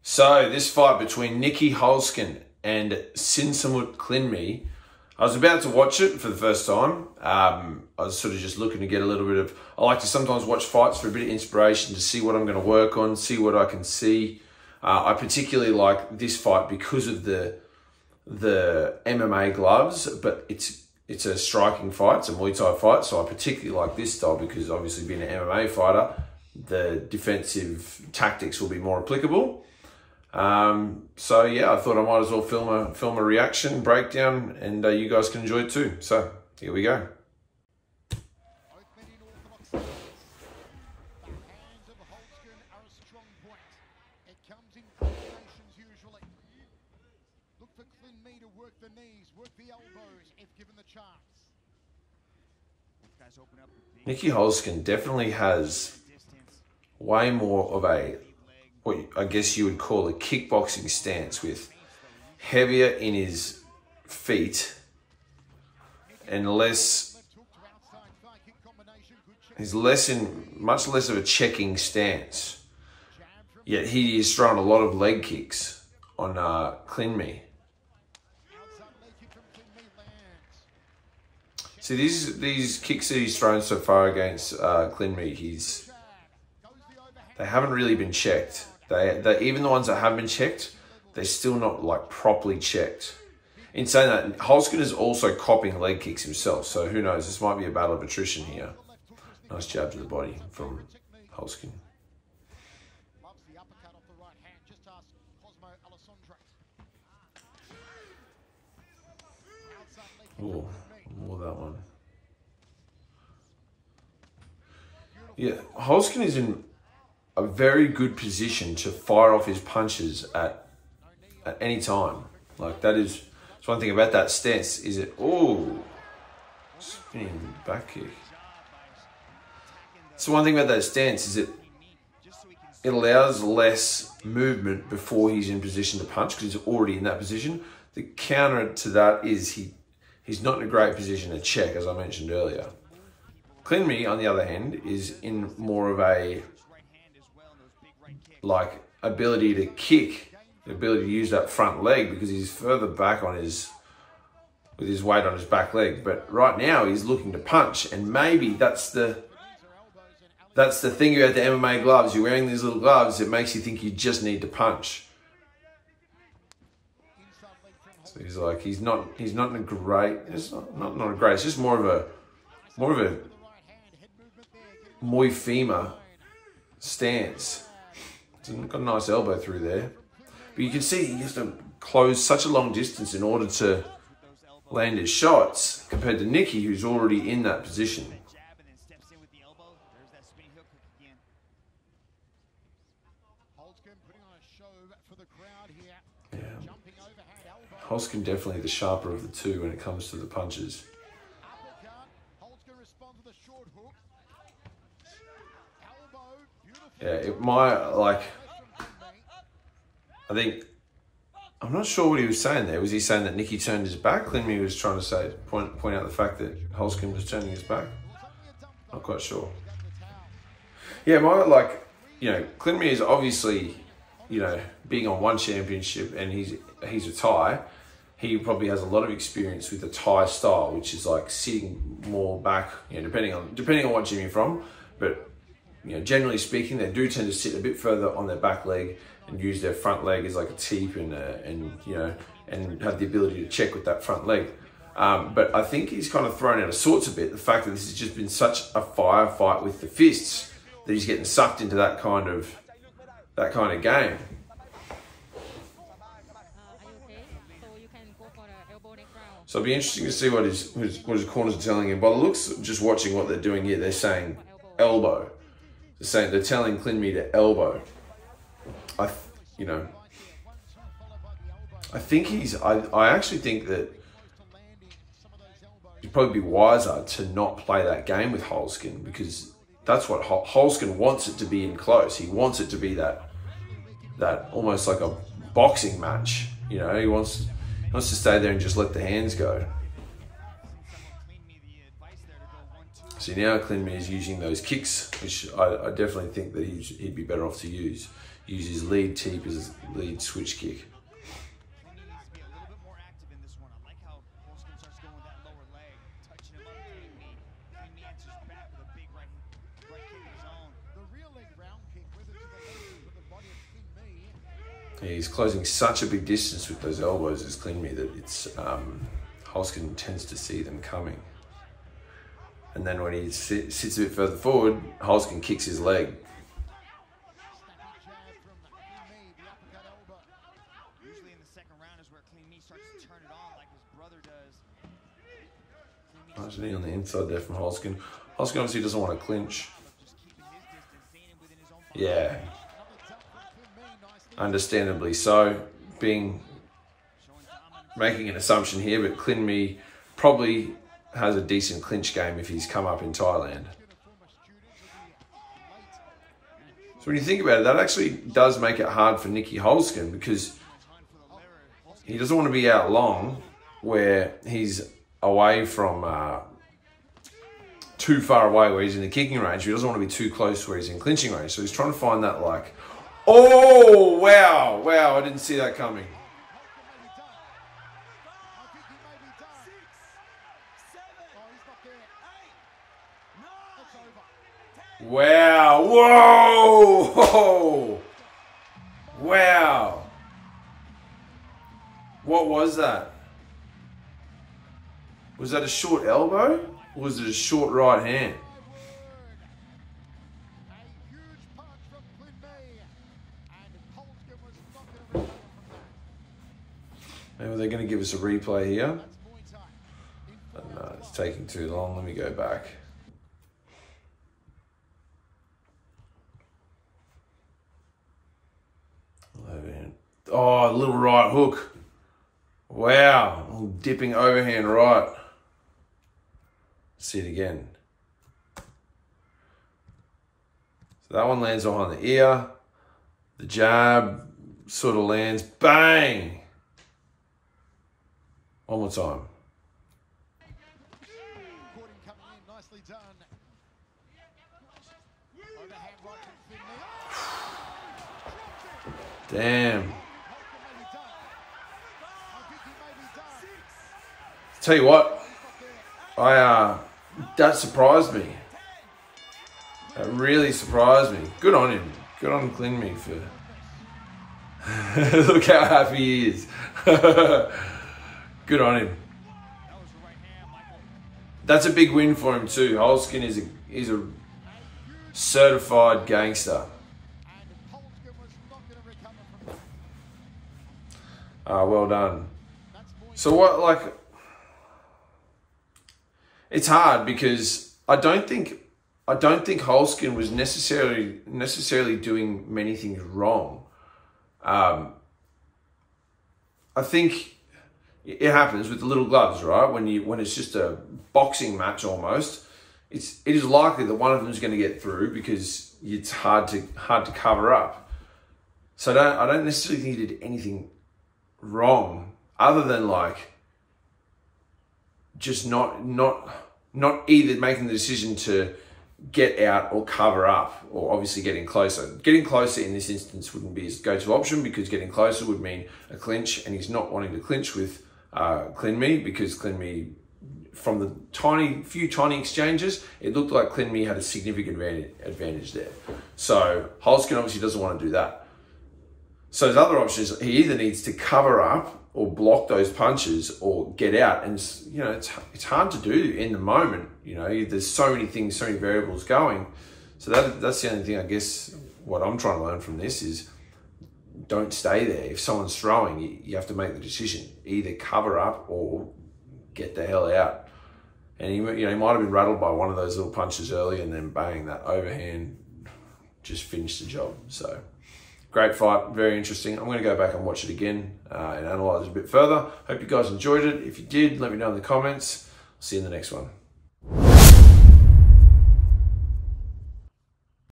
So this fight between Nieky Holzken and Sinsamut Klinmee, I was about to watch it for the first time. I was sort of just looking to get a little bit of, I like to sometimes watch fights for a bit of inspiration to see what I'm going to work on, see what I can see. I particularly like this fight because of the MMA gloves, but it's a striking fight, it's a Muay Thai fight, so I particularly like this style because obviously being an MMA fighter, the defensive tactics will be more applicable. So yeah, I thought I might as well film a reaction breakdown, and you guys can enjoy it too. So here we go. Look for Klinmee to work the knees, work the elbows if given the chance. Nicky Holzken definitely has way more of a, what I guess you would call a kickboxing stance, with heavier in his feet and less, he's much less of a checking stance. Yet he is throwing a lot of leg kicks on Klinmee. See, these kicks that he's thrown so far against Klinmee, they haven't really been checked. They even the ones that have been checked, they're still not like properly checked. In saying that, Holzken is also copping leg kicks himself, so who knows? This might be a battle of attrition here. Nice jab to the body from Holzken. Oh, more that one. Yeah, Holzken is in a very good position to fire off his punches at any time. Like that's one thing about that stance, is it, oh, spinning back kick. So one thing about that stance is it allows less movement before he's in position to punch, because he's already in that position. The counter to that is he's not in a great position to check, as I mentioned earlier. Klinmee, on the other hand, is in more of a like ability to kick, the ability to use that front leg, because he's further back on with his weight on his back leg. But right now he's looking to punch, and maybe that's the thing about the MMA gloves. You're wearing these little gloves, it makes you think you just need to punch. So he's not in a great, it's not a great, it's just more of a Muay Thai stance. He's got a nice elbow through there. But you can see he has to close such a long distance in order to land his shots, compared to Nicky, who's already in that position. Yeah. Holzken definitely the sharper of the two when it comes to the punches. Yeah, I'm not sure what he was saying there. Was he saying that Nicky turned his back? Klinmee was trying to say, point out the fact that Holzken was turning his back. Not quite sure. Yeah, Klinmee is obviously, being on one championship, and he's a Thai. He probably has a lot of experience with the Thai style, which is like sitting more back, depending on what gym you're from. But generally speaking, they do tend to sit a bit further on their back leg and use their front leg as like a teep, and have the ability to check with that front leg. But I think he's kind of thrown out of sorts a bit. The fact that this has just been such a firefight with the fists, that he's getting sucked into that kind of game. So it'll be interesting to see what his corners are telling him. By the looks, just watching what they're doing here, they're saying elbow. They're telling Klinmee to elbow. I actually think that it'd probably be wiser to not play that game with Holzken, because that's what Holzken wants it to be in close. He wants it to be that almost like a boxing match. He wants to stay there and just let the hands go. See, now Klinmee is using those kicks, which I definitely think that he'd be better off to use. use his lead teep as his lead switch kick. He's closing such a big distance with those elbows as Klinmee that it's Holzken tends to see them coming. And then when he sits a bit further forward, Holzken kicks his leg. Usually in the second round is where Klinmee starts to turn it on like his brother does. Nice knee on the inside there from Holzken. Holzken obviously doesn't want to clinch. Yeah. Understandably so, making an assumption here, but Klinmee probably has a decent clinch game if he's come up in Thailand. So when you think about it, that actually does make it hard for Nicky Holzken because he doesn't want to be out long where he's away from too far away where he's in the kicking range. He doesn't want to be too close where he's in clinching range. So he's trying to find that like, oh, wow, wow, I didn't see that coming. Wow, whoa, whoa, wow. What was that? Was that a short elbow or was it a short right hand? Maybe they're going to give us a replay here. But no, it's taking too long. Let me go back. Oh, a little right hook. Wow. A dipping overhand right. See it again. So that one lands behind the ear. The jab sort of lands. Bang! One more time. Damn. Tell you what, that surprised me. That really surprised me. Good on him. Good on Klinmee for. Look how happy he is. Good on him. That's a big win for him too. Holzken is a certified gangster. Well done. So what, like, it's hard because I don't think Holzken was necessarily doing many things wrong. I think it happens with the little gloves, right? When it's just a boxing match almost, it is likely that one of them is going to get through because it's hard to cover up. So I don't necessarily think he did anything wrong other than like just not either making the decision to get out or cover up, or obviously getting closer. Getting closer in this instance wouldn't be his go-to option because getting closer would mean a clinch, and he's not wanting to clinch with Klinmee because Klinmee, from the few tiny exchanges, it looked like Klinmee had a significant advantage there. So Holzken obviously doesn't want to do that. So his other option is he either needs to cover up or block those punches or get out. And you know, it's hard to do in the moment. You know, there's so many things, so many variables going. So that's the only thing, I guess, what I'm trying to learn from this is don't stay there. If someone's throwing, you have to make the decision. Either cover up or get the hell out. And he might have been rattled by one of those little punches early, and then bang, that overhand just finished the job. So great fight, very interesting. I'm going to go back and watch it again and analyse it a bit further. Hope you guys enjoyed it. If you did, let me know in the comments. See you in the next one.